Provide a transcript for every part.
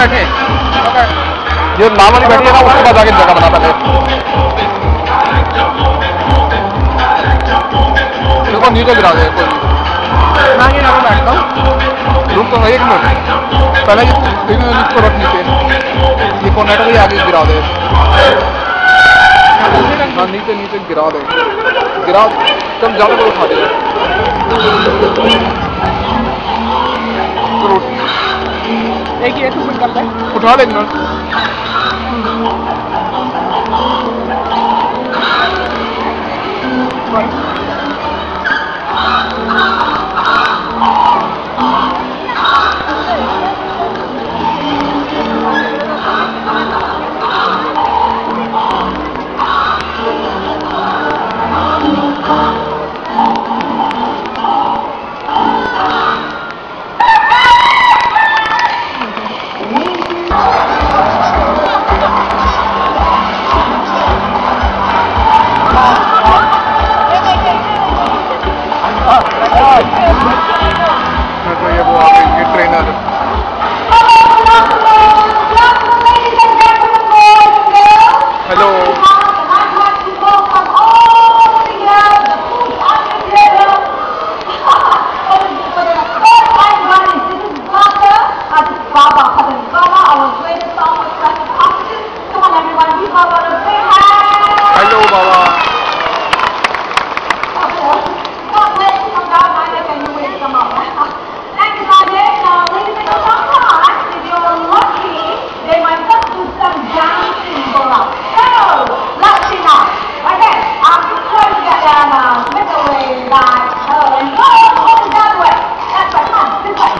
बैठे जो नाम वाली बैठी है ना उसके बाद आगे जगह बना पहले इसको नीचे गिरा दे मैं यहाँ पे बैठता हूँ रुक तो एक मिनट पहले इसको रख नीचे ये कॉर्नेटर भी आगे गिरा दे हाँ नीचे नीचे गिरा दे गिरा कम ज़्यादा को उठा दे एक ही तो कर ले उठा ले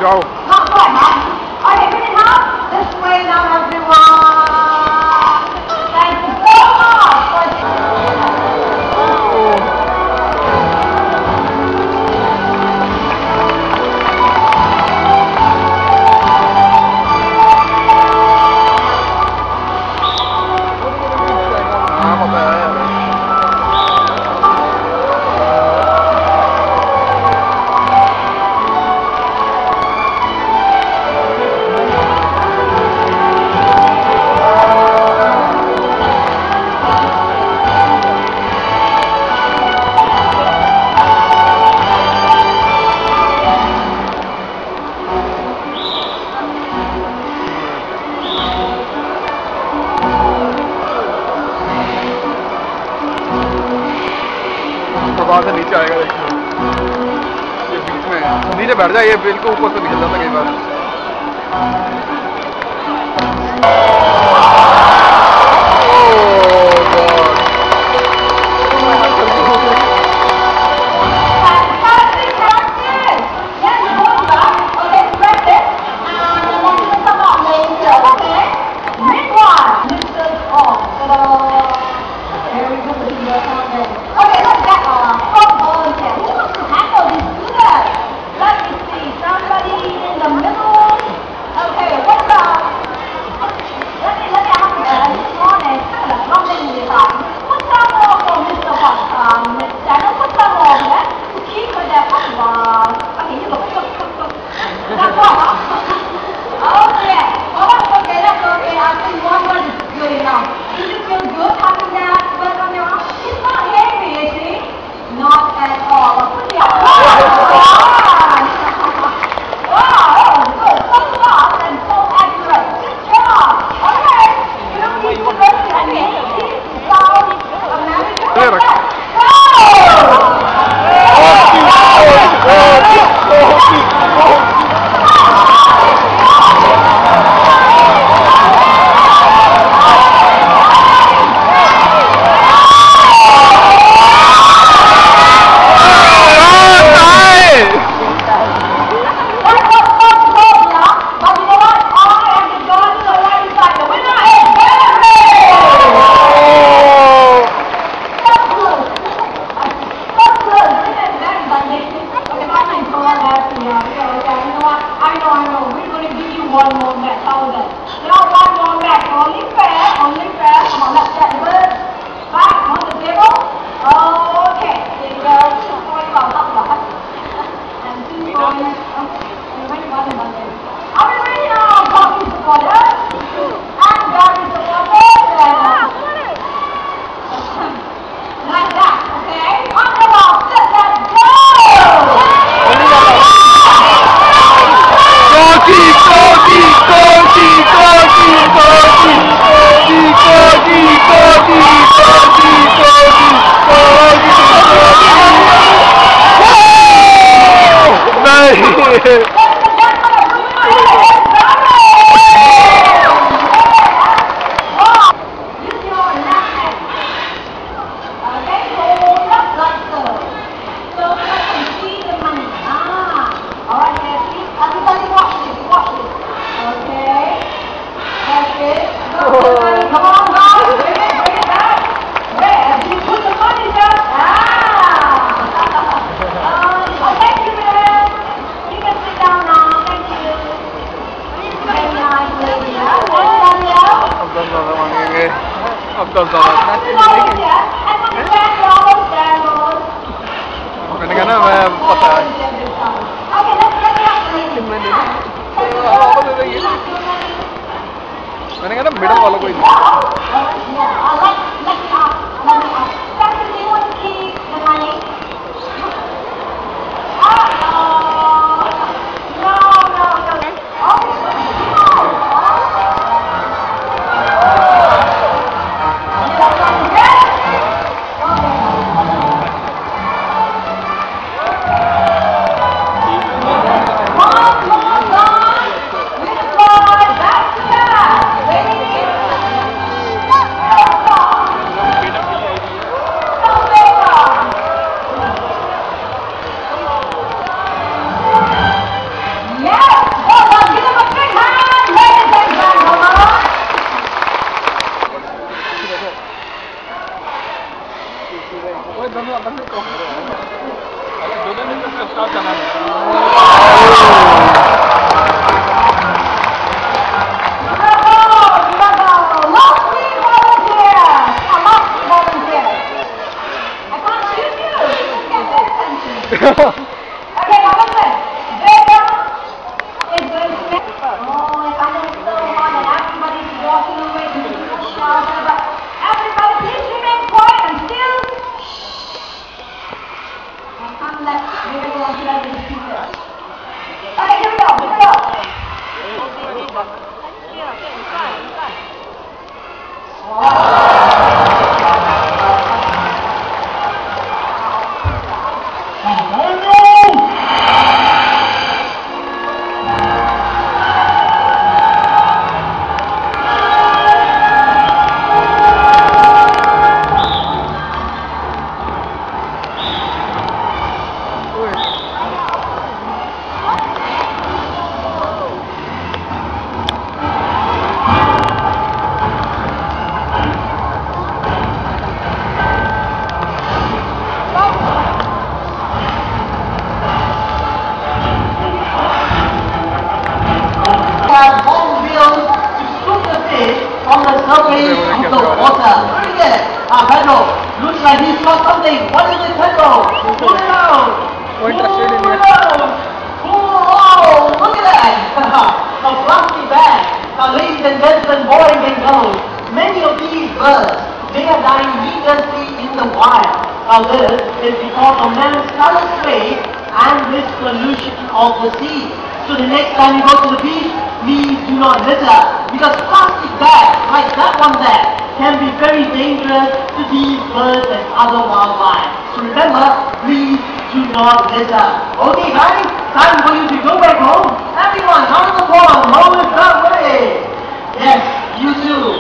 जाओ वहाँ से नीचे आएगा देखिए ये बीच में नीचे बैठ जाए ये बिल्कुल ऊपर से निकल जाता कई बार Are we ready now? Talking to $10 मांगेंगे अब $10 मैंने कहा ना मैं पता है मैंने कहा ना मिडल वालों को ही Pedro, looks like he's got something. What is it, Pedro? Pull it out. We're interested in it. Oh, look at that. A plastic bag. Now, ladies and gentlemen, boys and girls, many of these birds, they are dying needlessly in the wild. Now, this is because of man's careless way and this pollution of the sea. So the next time you go to the beach, please do not litter, because plastic bags like that one there can be very dangerous to these birds and other wildlife. So remember, please do not litter. Okay guys, time for you to go back home. Everyone, round the pond, home is that way. Yes, you too.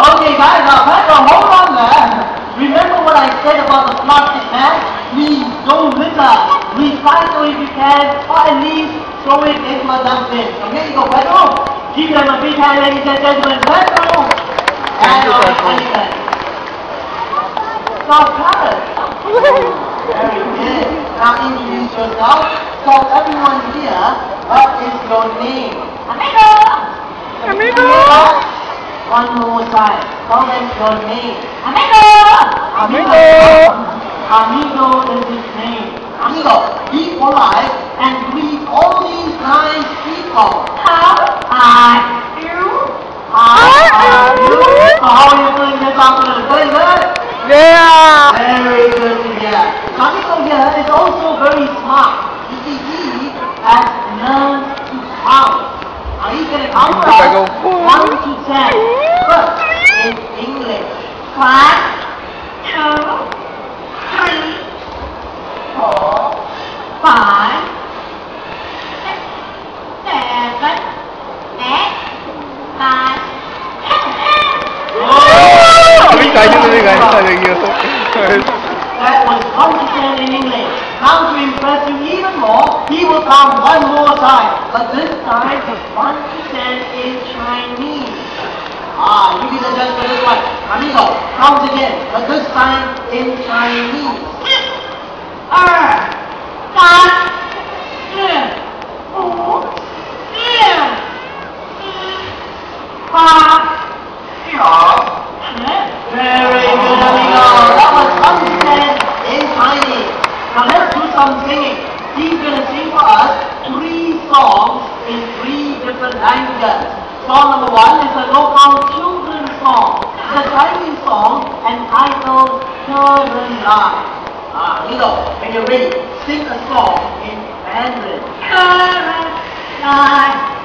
Okay guys, now Pedro, hold on there. Remember what I said about the plastic bag? Please don't litter. Recycle if you can, or at least throw it into a dustbin. So here you go, Pedro. Give them a big hand, ladies and gentlemen. Pedro and our elephant. Now, Carrot. Very good. Now introduce yourself. So everyone here, what is your name? Amigo. Amigo. One more time. What is your name? Amigo. Amigo. Amigo is his name. Amigo, be polite and greet all these nice people. How are you? How are you? How are you doing this afternoon? Very good? Yeah! Very good to hear. Amigo here is also very smart. You see, he has learned to count. Now he's going to count us 1 to 10. First, in English. 1, 2, 3, 4, 5, 6, 7, 8, 9, 10. अभी guide में guide आ जाएगी That was 1 to 10 in English. Now to impress you even more, he will count one more time. But this time, 1 to 10 in Chinese. Ah, you be the judge for this one. Amigo, count again. But this time in Chinese. 2, 3, 4, 5, 6, 7, 8, 9, 10. Chinese girls. Song number 1 is a local children's song. It's a Chinese song entitled Children Lie. Here you go. When you're ready, sing a song in Mandarin. Children lie,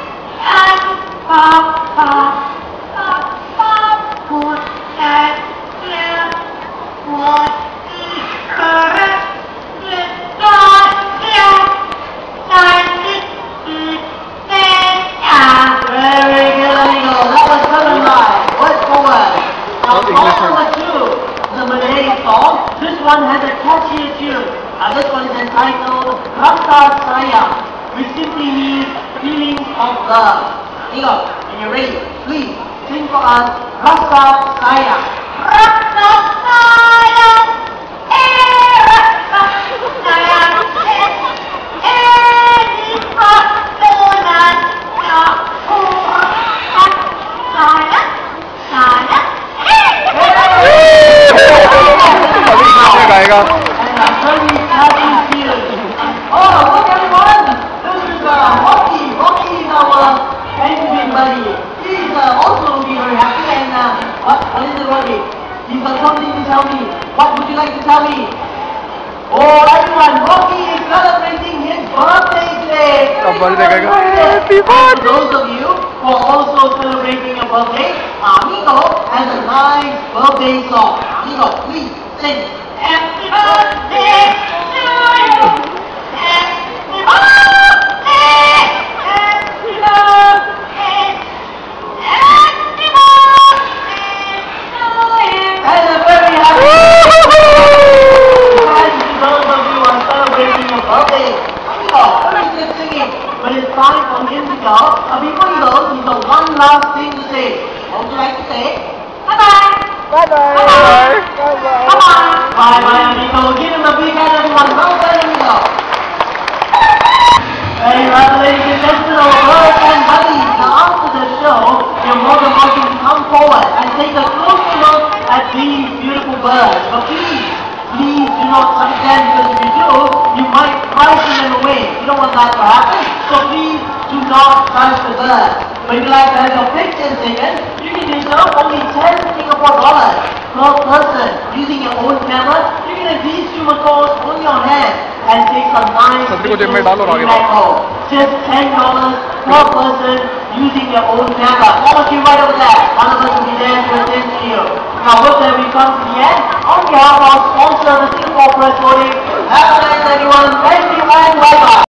this one has a catchy tune. This one is entitled Rasa Sayang, which simply means feelings of love. Here you go. When you're ready, please sing for us Rasa Sayang. Rasa Sayang, Rasa Sayang, di perkenan aku sayang, sayang. गाएगा Oh, look everyone! This is Rocky. Rocky is our penguin buddy. He's also looking very happy and what is it, Rocky? He's got something to tell me. What would you like to tell me? Oh, everyone, Rocky is celebrating his birthday today. Happy birthday! For those of you who are also celebrating your birthday, Amigo has a nice birthday song. Amigo, please sing. Happy birthday to you. Happy birthday. Happy birthday. Happy birthday to you. And a very happy birthday to those of you who are celebrating your birthday. Amigo, very good singing. But it's time for him to go. Before he goes, he's got one last thing to say. What would you like to say? Bye-bye. Bye-bye. Bye-bye. Bye-bye. Bye-bye. Bye-bye, amigo. Give him a big hand, everyone. Well done, amigo. Hey, ladies and gentlemen, our birds and buddies. Now, after the show, you're more than welcome to come forward and take a closer look at these beautiful birds. But please do not touch them, because if you do, you might frighten them away. You don't want that to happen. So please do not touch the birds. But if you like to have your pictures taken, you can do so. Only 10 Singapore dollars per person. Using your own camera, you can have these two macos on your hand and take some nice pictures in Macau. Just $10 per person using your own camera. All of you right over there. One of us will be there to attend to you. Now with that, we come to the end. On behalf of our sponsor, the Singapore Press Holdings, have a nice everyone. Thank you and bye-bye.